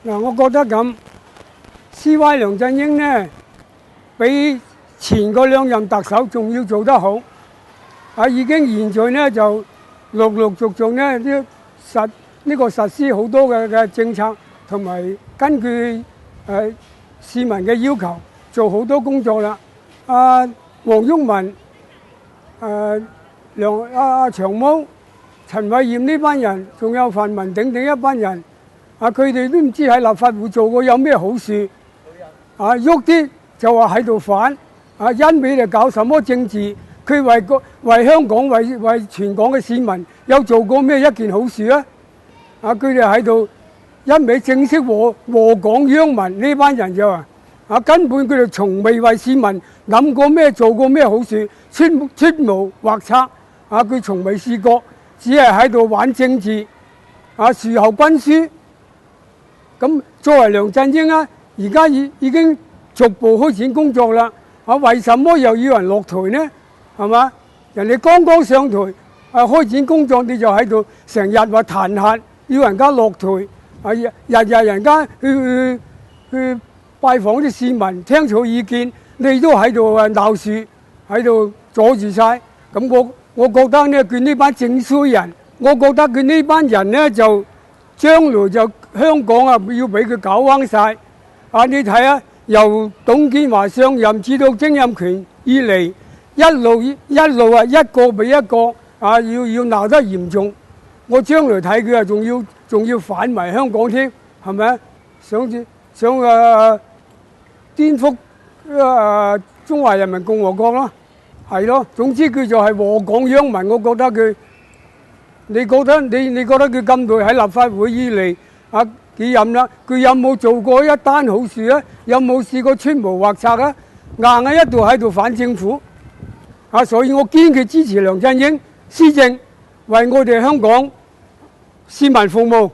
嗱，我覺得咁，CY 梁振英呢，比前嗰兩任特首仲要做得好。已經現在呢就陸陸續續呢實施好多嘅政策，同埋根據市民嘅要求做好多工作啦。黃毓民、長毛、陳偉業呢班人，仲有泛民等等一班人，佢哋都唔知喺立法會做過有咩好事，喐啲就話喺度反，一味就搞什麼政治。佢為香港、為全港嘅市民有做過咩一件好事啊？佢哋喺度一味正式禍港殃民，呢班人就話根本佢哋從未為市民諗過咩、做過咩好事，出謀劃策，佢從未試過，只係喺度玩政治，樹後軍書。咁作為梁振英而家已經逐步開展工作啦。為什麼又要人落台呢？係嘛？人哋剛剛上台開展工作，你就喺度成日話彈劾，要人家落台，日人家去拜訪啲市民，聽取意見，你都喺度鬧事，喺度阻住晒。咁我覺得呢，佢呢班正衰人，我覺得佢呢班人呢，就將來就香港要俾佢搞彎晒。你睇由董建華上任至到曾蔭權以嚟，一路一個比一個要鬧得嚴重。我將來睇佢仲要反埋香港添，係咪？想顛覆中華人民共和國咯，係咯。總之佢就係禍港殃民。我覺得佢，你覺得佢咁耐喺立法會以嚟幾任啦？佢有冇做過一單好事咧？有冇試過出謀劃策咧？硬係一度喺度反政府。所以我堅決支持梁振英施政，為我哋香港市民服務。